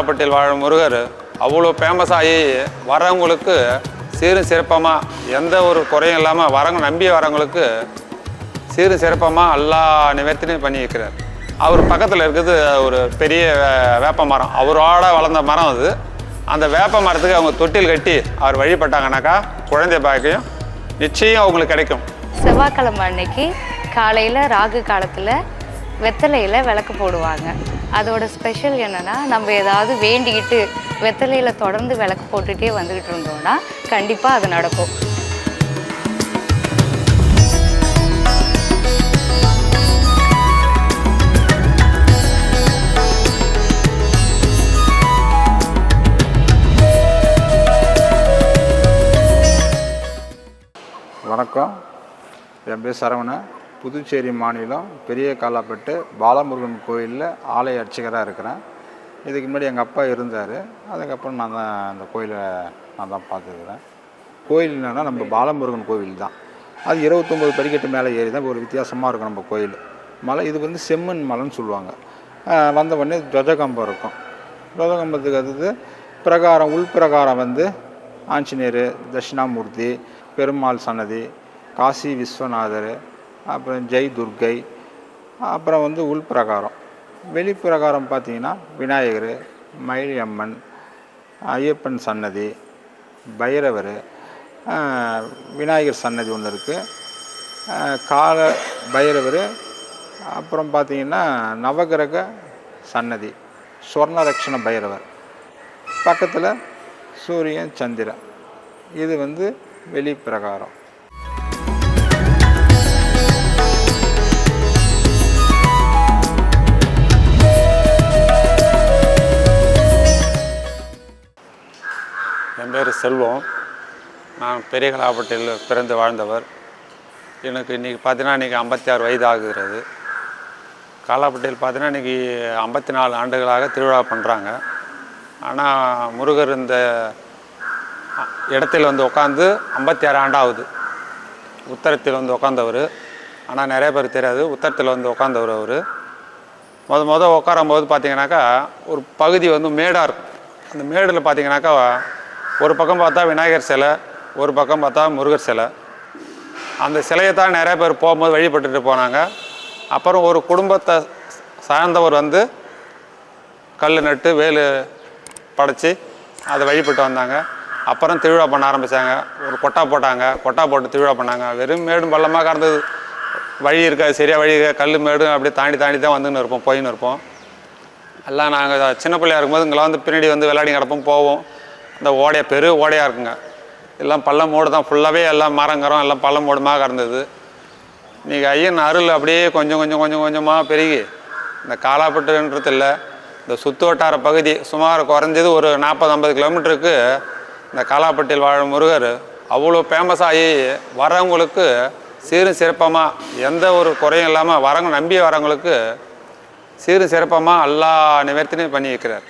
காலாப்பட்டியில் வாழும் முருகர் அவ்வளோ ஃபேமஸ் ஆகி வரவங்களுக்கு சீரும் சிறப்பமாக எந்த ஒரு குறையும் இல்லாமல் நம்பி வரவங்களுக்கு சீரும் சிறப்பமாக எல்லா நிவர்த்தியும் பண்ணி வைக்கிறார். அவர் பக்கத்தில் இருக்கிறது ஒரு பெரிய வேப்ப மரம், அவரோட வளர்ந்த மரம் அது. அந்த வேப்ப மரத்துக்கு அவங்க தொட்டில் கட்டி அவர் வழிபட்டாங்கனாக்கா குழந்தை பாக்கியம் நிச்சயம் அவங்களுக்கு கிடைக்கும். செவ்வாய்க்கிழமை அன்னைக்கு காலையில் ராகு காலத்தில் வெத்தலையில் விளக்கு போடுவாங்க. அதோட ஸ்பெஷல் என்னென்னா, நம்ம ஏதாவது வேண்டிக்கிட்டு வெத்தலையில் தொடர்ந்து விளக்கு போட்டுகிட்டே வந்துக்கிட்டு இருந்தோம்னா கண்டிப்பாக அது நடக்கும். வணக்கம், என் பேர் சரவணன். புதுச்சேரி மாநிலம் பெரிய காலாப்பட்டு பாலமுருகன் கோயிலில் ஆலய அர்ச்சகராக இருக்கிறேன். இதுக்கு முன்னாடி எங்கள் அப்பா இருந்தார். அதுக்கப்புறம் நான் தான் அந்த கோயிலை பார்த்துக்கிறேன். கோயில் என்னென்னா நம்ம பாலமுருகன் கோவில் தான். அது 29 படிக்கட்டு மேலே ஏறி தான் ஒரு வித்தியாசமாக இருக்கும் நம்ம கோயில். மலை இது வந்து செம்மண் மலைன்னு சொல்லுவாங்க. வந்த உடனே துவஜகம்பம் இருக்கும். துவஜகம்பத்துக்கு அடுத்தது பிரகாரம், உள்பிரகாரம் வந்து ஆஞ்சநேயர், தட்சிணாமூர்த்தி, பெருமாள் சன்னதி, காசி விஸ்வநாதர், அப்புறம் ஜெய் துர்க்கை, அப்புறம் வந்து உள்பிரகாரம். வெளிப்பிரகாரம் பார்த்திங்கன்னா விநாயகர், மயிலியம்மன், ஐயப்பன் சன்னதி, பைரவர், விநாயகர் சன்னதி ஒன்று இருக்குது, கால பைரவர், அப்புறம் பார்த்திங்கன்னா நவகிரக சன்னதி, ஸ்வர்ணரக்ஷண பைரவர், பக்கத்தில் சூரியன் சந்திரன். இது வந்து வெளிப்பிரகாரம். என் பேர் செல்வம். நான் பெரிய காலாப்பட்டியில் பிறந்து வாழ்ந்தவர். எனக்கு இன்றைக்கி பார்த்தீங்கன்னா 56 வயது ஆகுகிறது. காலாப்பட்டியில் பார்த்தீங்கன்னா இன்றைக்கி 54 ஆண்டுகளாக திருவிழா பண்ணுறாங்க. ஆனால் முருகர் இந்த இடத்தில் வந்து உட்காந்து 56 ஆண்டாகுது. உத்தரத்தில் வந்து உட்காந்தவர். ஆனால் நிறைய பேர் தெரியாது, உத்தரத்தில் வந்து உட்காந்தவர் அவர். மொதல் உட்காரும்போது பார்த்தீங்கன்னாக்கா ஒரு பகுதி வந்து மேடாக இருக்கும். அந்த மேடில் பார்த்தீங்கன்னாக்கா ஒரு பக்கம் பார்த்தா விநாயகர் சிலை, ஒரு பக்கம் பார்த்தா முருகர் சிலை. அந்த சிலையை தான் நிறைய பேர் போகும்போது வழிபட்டுட்டு போனாங்க. அப்புறம் ஒரு குடும்பத்தை சார்ந்தவர் வந்து கல் நட்டு வேலு படைச்சி அதை வழிபட்டு வந்தாங்க. அப்புறம் திருவிழா பண்ண ஆரம்பித்தாங்க. ஒரு கொட்டா போட்டாங்க, கொட்டா போட்டு திருவிழா பண்ணாங்க. வெறும் மேடும் பள்ளமாக கடந்தது, வழி இருக்காது, சரியாக வழி இருக்காது, கல் மேடும் அப்படியே தாண்டி தான் வந்துன்னு இருப்போம், போயின்னு இருப்போம். எல்லாம் நாங்கள் சின்ன பிள்ளையாக இருக்கும்போது இங்கெல்லாம் வந்து பின்னாடி வந்து விளையாடி கிடப்போம், போவோம். இந்த ஓடையாக இருக்குங்க, எல்லாம் பள்ளம் மூடு தான், ஃபுல்லாகவே எல்லாம் மரங்கரம் எல்லாம் பள்ளம் மூடுமாக கிடந்தது. இன்றைக்கி ஐயன் அருள் அப்படியே கொஞ்சமாக பெருகி இந்த காலாப்பட்டுன்றது இல்லை, இந்த சுற்று வட்டார பகுதி சுமார் குறைஞ்சது ஒரு 40-50 கிலோமீட்டருக்கு இந்த காலாப்பட்டியில் வாழும் முருகர் அவ்வளோ ஃபேமஸ் ஆகி வரவங்களுக்கு சீரும் சிறப்பமாக எந்த ஒரு குறையும் இல்லாமல் நம்பி வரவங்களுக்கு சீரும் சிறப்பமாக எல்லா நிவர்த்தியும் பண்ணி வைக்கிறார்.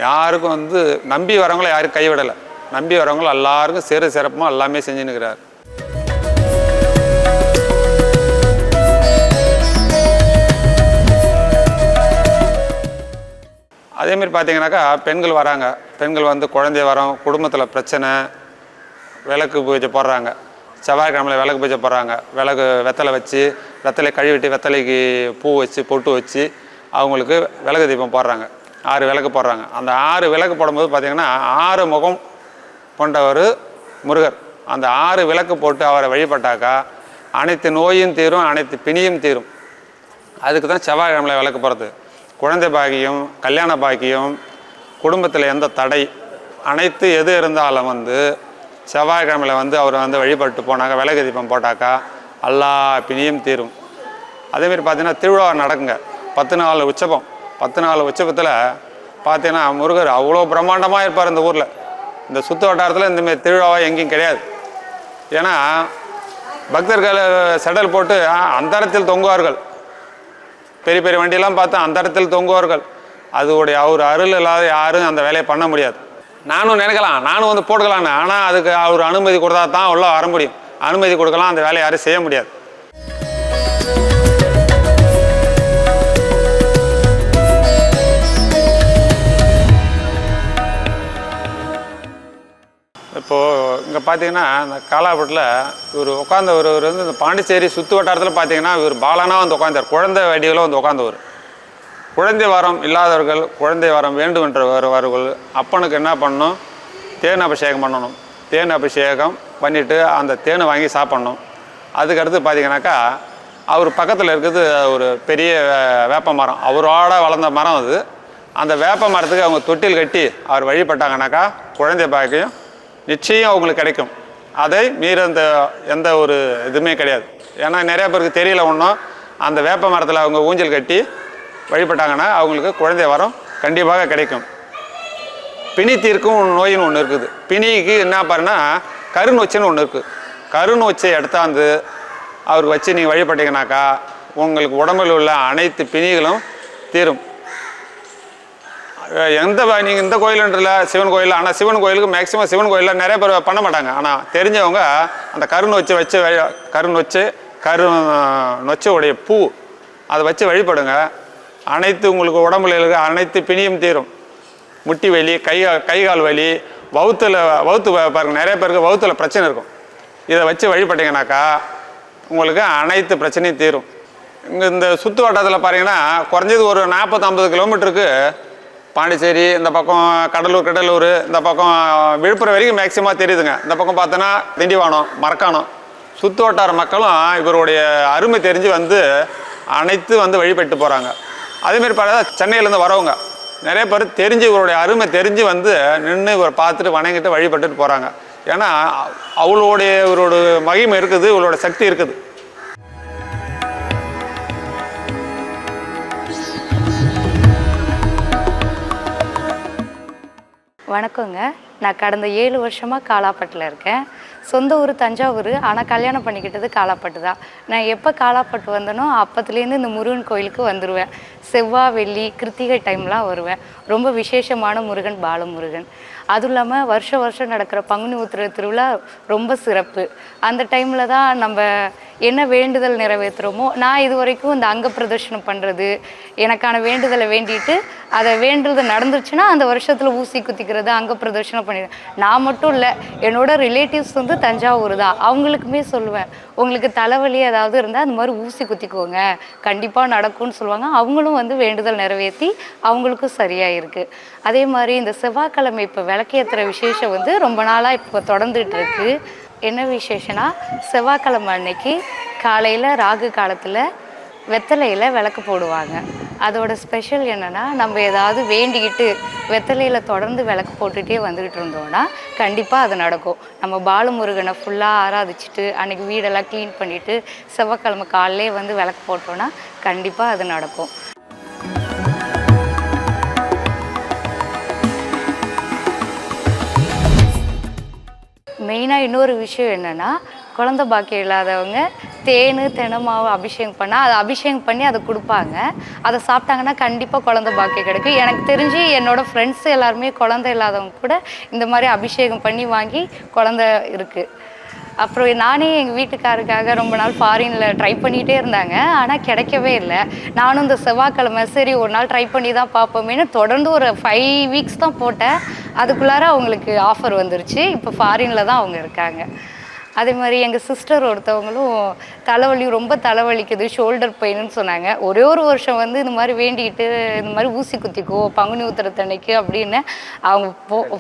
யாருக்கும் வந்து நம்பி வரவங்கள யாரும் கைவிடலை. நம்பி வரவங்களும் எல்லாருக்கும் சீரும் சிறப்பமாக எல்லாமே செஞ்சுன்னுக்கிறார். அதேமாரி பார்த்தீங்கன்னாக்கா பெண்கள் வராங்க. பெண்கள் வந்து குழந்தை வரோம், குடும்பத்தில் பிரச்சனை, விளக்கு பூஜை போடுறாங்க. செவ்வாய்க்கிழமையில் விளக்கு பூஜை போடுறாங்க. வெத்தலை வச்சு, வெத்தலை கழுவிட்டு வெத்தலைக்கு பூ வச்சு பொட்டு வச்சு அவங்களுக்கு விளக்கு தீபம் போடுறாங்க. 6 விளக்கு போடுறாங்க. அந்த 6 விளக்கு போடும்போது பார்த்திங்கன்னா 6 முகம் கொண்டவர் முருகர். அந்த 6 விளக்கு போட்டு அவரை வழிபட்டாக்கா அனைத்து நோயும் தீரும், அனைத்து பிணியும் தீரும். அதுக்கு தான் செவ்வாய்க்கிழமையில் விளக்கு போடுறது. குழந்தை பாக்கியம், கல்யாண பாக்கியம், குடும்பத்தில் எந்த தடை, அனைத்து எது இருந்தாலும் வந்து செவ்வாய்க்கிழமையில் வந்து அவர் வந்து வழிபட்டு போனாக்கா, விளக்கு தீபம் போட்டாக்கா எல்லா பிணியும் தீரும். அதேமாரி பார்த்திங்கன்னா திருவிழா நடக்குங்க. 10 நாள் உற்சவம். 10 நாள் உற்சவத்தில் பார்த்தீங்கன்னா முருகர் அவ்வளோ பிரம்மாண்டமாக இருப்பார் இந்த ஊரில். இந்த சுற்று வட்டாரத்தில் இந்தமாரி திருவிழாவாக எங்கேயும் கிடையாது. ஏன்னா பக்தர்கள் செடல் போட்டு அந்தரத்தில் தொங்குவார்கள். பெரிய பெரிய வண்டியெல்லாம் பார்த்து அந்தரத்தில் தொங்குவார்கள். அவர் அருள் இல்லாத யாரும் அந்த வேலையை பண்ண முடியாது. நானும் நினைக்கலாம், நானும் வந்து போட்டுக்கலான்னு. ஆனால் அதுக்கு அவர் அனுமதி கொடுத்தா தான் உள்ள வர முடியும். அனுமதி கொடுக்கலாம், அந்த வேலையை யாரும் செய்ய முடியாது. இப்போது இங்கே பார்த்தீங்கன்னா இந்த காலாப்பட்டில் இவர் உட்காந்தவர் வந்து இந்த பாண்டிச்சேரி சுற்று வட்டாரத்தில் பார்த்தீங்கன்னா இவர் பாலனாக வந்து உட்காந்தார். குழந்தை வடிவில் வந்து உட்காந்தவர். குழந்தை வரம் இல்லாதவர்கள், குழந்தை வரம் வேண்டும் என்றவர்கள் அப்பனுக்கு என்ன பண்ணணும்? தேன் அபிஷேகம் பண்ணணும். தேன் அபிஷேகம் பண்ணிவிட்டு அந்த தேனை வாங்கி சாப்பிட்ணும். அதுக்கடுத்து பார்த்தீங்கன்னாக்கா அவர் பக்கத்தில் இருக்கிறது ஒரு பெரிய வேப்ப மரம், அவரோட வளர்ந்த மரம் அது. அந்த வேப்ப மரத்துக்கு அவங்க தொட்டில் கட்டி அவர் வழிபட்டாங்கனாக்கா குழந்தை பாக்கியம் நிச்சயம் அவங்களுக்கு கிடைக்கும். அதை மீற எந்த ஒரு இதுவுமே கிடையாது. ஏன்னா நிறையா பேருக்கு தெரியல ஒன்றும். அந்த வேப்ப மரத்தில் அவங்க ஊஞ்சல் கட்டி வழிபட்டாங்கன்னா அவங்களுக்கு குழந்தை வரம் கண்டிப்பாக கிடைக்கும். பிணி தீர்க்கும் நோயின்னு ஒன்று இருக்குது. பிணிக்கு என்ன பாருன்னா கருநொச்சின்னு ஒன்று இருக்குது. கருநொச்சை எடுத்தாந்து அவருக்கு வச்சு நீங்கள் வழிபட்டீங்கன்னாக்கா உங்களுக்கு உடம்பில் உள்ள அனைத்து பிணிகளும் தீரும். நீங்கள் இந்த கோயிலுன்றல சிவன் கோயில், ஆனால் சிவன் கோயிலுக்கு மேக்ஸிமம் சிவன் கோயிலில் நிறைய பேர் பண்ண மாட்டாங்க. ஆனால் தெரிஞ்சவங்க அந்த கருநொச்சை வச்சு நொச்சையுடைய பூ அதை வச்சு வழிபடுங்க. அனைத்து உங்களுக்கு உடம்புல இருக்க அனைத்து பிணியும் தீரும். முட்டி வலி, கை கால் வலி, வவுத்து பாருங்கள், நிறைய பேருக்கு வவுத்தில் பிரச்சனை இருக்கும். இதை வச்சு வழிபட்டிங்கனாக்கா உங்களுக்கு அனைத்து பிரச்சனையும் தீரும். இங்கே இந்த சுற்று வட்டாரத்தில் பார்த்தீங்கன்னா குறைஞ்சது ஒரு 40-50 கிலோமீட்டருக்கு பாண்டிச்சேரி, இந்த பக்கம் கடலூர், இந்த பக்கம் விழுப்புரம் வரைக்கும் மேக்சிமம் தெரியுதுங்க. இந்த பக்கம் பார்த்தோன்னா திண்டிவனம், மரக்காணம் சுற்று வட்டார மக்களும் இவருடைய அருமை தெரிஞ்சு வந்து அனைத்து வந்து வழிபட்டு போகிறாங்க. அதேமாரி பார்த்தா சென்னையிலேருந்து வரவங்க நிறைய பேர் தெரிஞ்சு இவருடைய அருமை தெரிஞ்சு வந்து நின்று இவரை பார்த்துட்டு வணங்கிட்டு வழிபட்டுட்டு போகிறாங்க. ஏன்னா அவளுடைய இவரோட மகிமை இருக்குது, இவளோட சக்தி இருக்குது. வணக்கங்க. நான் கடந்த 7 வருஷமாக காலாப்பட்டில் இருக்கேன். சொந்த ஊர் தஞ்சாவூர், ஆனால் கல்யாணம் பண்ணிக்கிட்டது காலாப்பட்டு தான். நான் எப்போ காலாப்பட்டு வந்தனோ அப்பத்துலேருந்து இந்த முருகன் கோயிலுக்கு வந்துடுவேன். செவ்வாய், வெள்ளி, கிருத்திகை டைம்லாம் வருவேன். ரொம்ப விசேஷமான முருகன் பாலமுருகன். அதுவும் இல்லாமல் வருஷம் நடக்கிற பங்குனி உத்திர திருவிழா ரொம்ப சிறப்பு. அந்த டைமில் தான் நம்ம என்ன வேண்டுதல் நிறைவேற்றுறோமோ, நான் இது வரைக்கும் இந்த அங்க பிரதர்ஷனம் பண்ணுறது, எனக்கான வேண்டுதலை வேண்டிட்டு அதை வேண்டுதல் நடந்துச்சுன்னா அந்த வருஷத்தில் ஊசி குத்திக்கிறது, அங்க பிரதர்ஷனம் பண்ணிடுவேன். நான் மட்டும் இல்லை, என்னோட ரிலேட்டிவ்ஸ் வந்து தஞ்சாவூர் தான். அவங்களுக்குமே சொல்லுவேன், உங்களுக்கு தலைவலி ஏதாவது இருந்தால் அந்த மாதிரி ஊசி குத்திக்கோங்க, கண்டிப்பாக நடக்கும்னு சொல்லுவாங்க. அவங்களும் வந்து வேண்டுதல் நிறைவேற்றி அவங்களுக்கும் சரியாக இருக்குது. அதே மாதிரி இந்த செவ்வாய்க்கிழமை இப்போ விளக்கேற்றுற விசேஷம் வந்து ரொம்ப நாளாக இப்போ தொடர்ந்துட்டு இருக்கு. என்ன விசேஷம்னா, செவ்வாய்க்கிழமை அன்னைக்கு காலையில் ராகு காலத்தில் வெத்தலையில் விளக்கு போடுவாங்க. அதோட ஸ்பெஷல் என்னென்னா, நம்ம ஏதாவது வேண்டிக்கிட்டு வெத்தலையில் தொடர்ந்து விளக்கு போட்டுகிட்டே வந்துக்கிட்டு இருந்தோம்னா கண்டிப்பாக அது நடக்கும். நம்ம பாலமுருகனை ஃபுல்லாக ஆராதிச்சுட்டு அன்றைக்கி வீடெல்லாம் க்ளீன் பண்ணிவிட்டு செவ்வாய்க்கிழமை காலையிலே வந்து விளக்கு போட்டோன்னா கண்டிப்பாக அது நடக்கும். மெயினாக இன்னொரு விஷயம் என்னென்னா, குழந்த பாக்கியம் இல்லாதவங்க தேன், தெனமாவு அபிஷேகம் பண்ணால் அதை அபிஷேகம் பண்ணி அதை கொடுப்பாங்க. அதை சாப்பிட்டாங்கன்னா கண்டிப்பாக குழந்த பாக்கியம் கிடைக்கும். எனக்கு தெரிஞ்சு என்னோடய ஃப்ரெண்ட்ஸ் எல்லாருமே குழந்தை இல்லாதவங்க கூட இந்த மாதிரி அபிஷேகம் பண்ணி வாங்கி குழந்த இருக்குது. அப்புறம் நானே எங்கள் வீட்டுக்காருக்காக ரொம்ப நாள் ஃபாரினில் ட்ரை பண்ணிகிட்டே இருந்தாங்க, ஆனால் கிடைக்கவே இல்லை. நானும் இந்த செவ்வாய்க்கிழமை சரி ஒரு நாள் ட்ரை பண்ணி தான் பார்ப்போமேனு தொடர்ந்து ஒரு 5 வீக்ஸ் தான் போட்டேன். அதுக்குள்ளார அவங்களுக்கு ஆஃபர் வந்துருச்சு. இப்போ ஃபாரினில் தான் அவங்க இருக்காங்க. அதே மாதிரி எங்கள் சிஸ்டர் ஒருத்தவங்களும் தலைவலி, ரொம்ப தலைவலிக்குது, ஷோல்டர் பெயின்னு சொன்னாங்க. ஒரே ஒரு வருஷம் வந்து இந்த மாதிரி வேண்டிக்கிட்டு இந்த மாதிரி ஊசி குத்திக்கோ பங்குனி உத்திரத்தன்னைக்கு அப்படின்னு அவங்க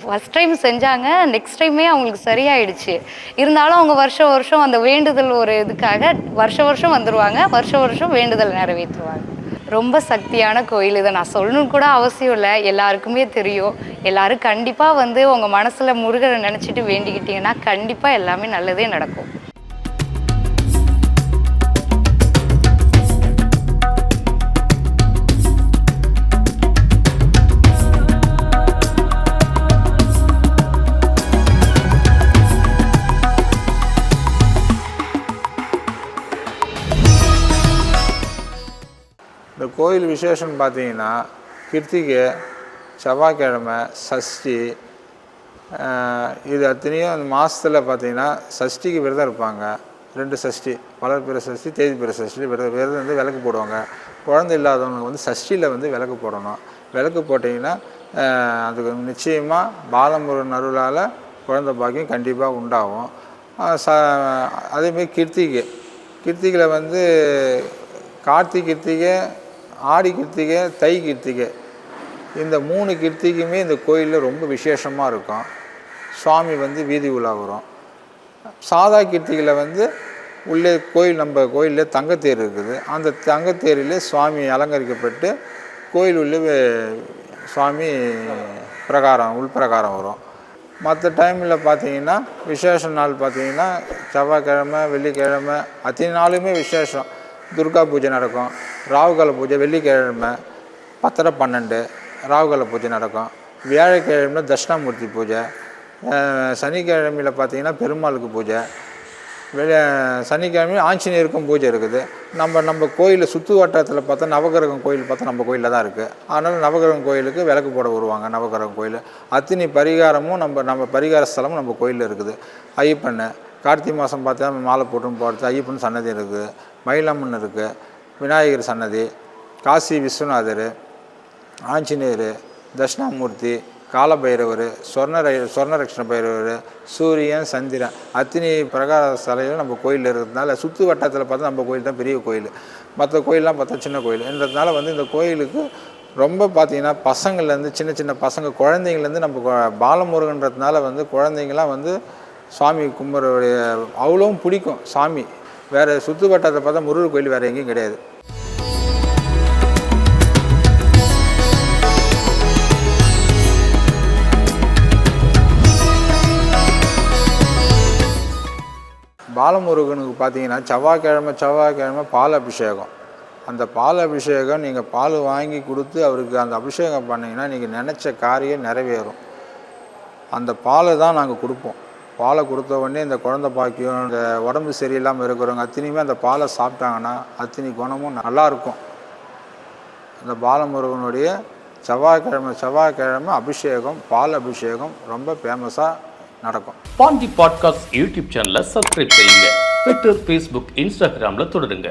ஃபஸ்ட் டைம் செஞ்சாங்க. நெக்ஸ்ட் டைமே அவங்களுக்கு சரியாயிடுச்சு. இருந்தாலும் அவங்க வருஷம் அந்த வேண்டுதல் ஒரு இதுக்காக வருஷம் வந்துடுவாங்க. வருஷம் வேண்டுதல் நிறைவேற்றுவாங்க. ரொம்ப சக்தியான கோயில். இதை நான் சொல்லணும்னு கூட அவசியம் இல்லை, எல்லாருக்குமே தெரியும். எல்லோரும் கண்டிப்பாக வந்து உங்கள் மனசில் முருகனை நினச்சிட்டு வேண்டிக்கிட்டிங்கன்னா கண்டிப்பாக எல்லாமே நல்லதே நடக்கும். இந்த கோயில் விசேஷம்னு பார்த்தீங்கன்னா, கிருத்திகை, செவ்வாய்க்கிழமை, சஷ்டி, இது அத்தனையும் அந்த மாதத்தில் பார்த்தீங்கன்னா சஷ்டிக்கு விரதம் இருப்பாங்க. 2 சஷ்டி, வளர்பிறை சஷ்டி, தேய்பிறை சஷ்டி விரதம் வந்து விளக்கு போடுவாங்க. குழந்தை இல்லாதவங்க வந்து சஷ்டியில் வந்து விளக்கு போடணும். விளக்கு போட்டிங்கன்னா அதுக்கு நிச்சயமாக பாலமுருகன் அருளால் குழந்தை பாக்கியம் கண்டிப்பாக உண்டாகும். அதேமாரி கிருத்திகையில் வந்து கார்த்திகை கிருத்திகை, ஆடி கிருத்திகை, தை கிருத்திகை, இந்த 3 கிருத்திகையுமே இந்த கோயிலில் ரொம்ப விசேஷமாக இருக்கும். சுவாமி வந்து வீதி உலா வரும். சாதா கிருத்திகையில் வந்து உள்ளே நம்ம கோயிலில் தங்கத்தேர் இருக்குது. அந்த தங்கத்தேரில் சுவாமி அலங்கரிக்கப்பட்டு கோயில் உள்ளே சுவாமி உள்பிரகாரம் வரும். மற்ற டைமில் பார்த்தீங்கன்னா விசேஷ நாள் பார்த்தீங்கன்னா செவ்வாய்க்கிழமை, வெள்ளிக்கிழமை, அத்தனை நாளுமே விசேஷம். துர்கா பூஜை நடக்கும். ராகுகால பூஜை வெள்ளிக்கிழமை 10:30-12 ராகுகால பூஜை நடக்கும். வியாழக்கிழமை தட்சிணாமூர்த்தி பூஜை. சனிக்கிழமையில் பார்த்தீங்கன்னா பெருமாளுக்கு பூஜை. சனிக்கிழமையும் ஆஞ்சநேயருக்கும் பூஜை இருக்குது. நம்ம கோயிலில் சுற்று வட்டாரத்தில் பார்த்தா நவகிரகம் கோயில் பார்த்தா நம்ம கோயிலில் தான் இருக்குது. அதனால் நவகிரகம் கோயிலுக்கு விளக்கு போட வருவாங்க. நவகிரகம் கோயில் அத்தனை பரிகாரமும் நம்ம பரிகார ஸ்தலமும் நம்ம கோயிலில் இருக்குது. ஐயப்பன் கார்த்திகை மாதம் பார்த்தா மாலை போட்டும் போகிறது ஐயப்பன் சன்னதி இருக்குது. மயிலம்மன் இருக்குது. விநாயகர் சன்னதி, காசி விஸ்வநாதர், ஆஞ்சநேயர், தட்சிணாமூர்த்தி, காலபைரவர், சொர்ணரக்ஷண பைரவர், சூரியன், சந்திரன், அத்தனை பிரகார சிலைகள் நம்ம கோயிலில் இருக்கிறதுனால சுற்று வட்டத்தில் பார்த்தா நம்ம கோயில் தான் பெரிய கோயில். மற்ற கோயிலெலாம் பார்த்தா சின்ன கோயில்ன்றதுனால வந்து இந்த கோயிலுக்கு ரொம்ப பார்த்திங்கன்னா பசங்கள்லேருந்து சின்ன பசங்க குழந்தைங்கள்லேருந்து நம்ம பாலமுருகன்றதுனால வந்து குழந்தைங்களாம் வந்து சுவாமி கும்பிட்றோடைய அவ்வளோவும் பிடிக்கும் சாமி. வேறு சுற்று வட்டத்தில் பார்த்தா முருகர் கோயில் வேறு எங்கேயும் கிடையாது. பாலமுருகனுக்கு பார்த்தீங்கன்னா செவ்வாய்க்கிழமை பால் அபிஷேகம். அந்த பால் அபிஷேகம் நீங்கள் பால் வாங்கி கொடுத்து அவருக்கு அந்த அபிஷேகம் பண்ணிங்கன்னா நீங்கள் நினச்ச காரியம் நிறைவேறும். அந்த பாலை தான் நாங்கள் கொடுப்போம். பாலை கொடுத்த உடனே இந்த குழந்தை பாக்கியம், இந்த உடம்பு சரியில்லாமல் இருக்கிறவங்க அத்தனையுமே அந்த பாலை சாப்பிட்டாங்கன்னா அத்தனை குணமும் நல்லாயிருக்கும். அந்த பாலமுருகனுடைய செவ்வாய்க்கிழமை அபிஷேகம், பால் அபிஷேகம் ரொம்ப ஃபேமஸாக நடக்கும். பாண்டி பாட்காஸ்ட் யூடியூப் சேனலை சப்ஸ்கிரைப் செய்யுங்க. ட்விட்டர், ஃபேஸ்புக், இன்ஸ்டாகிராமில் தொடருங்க.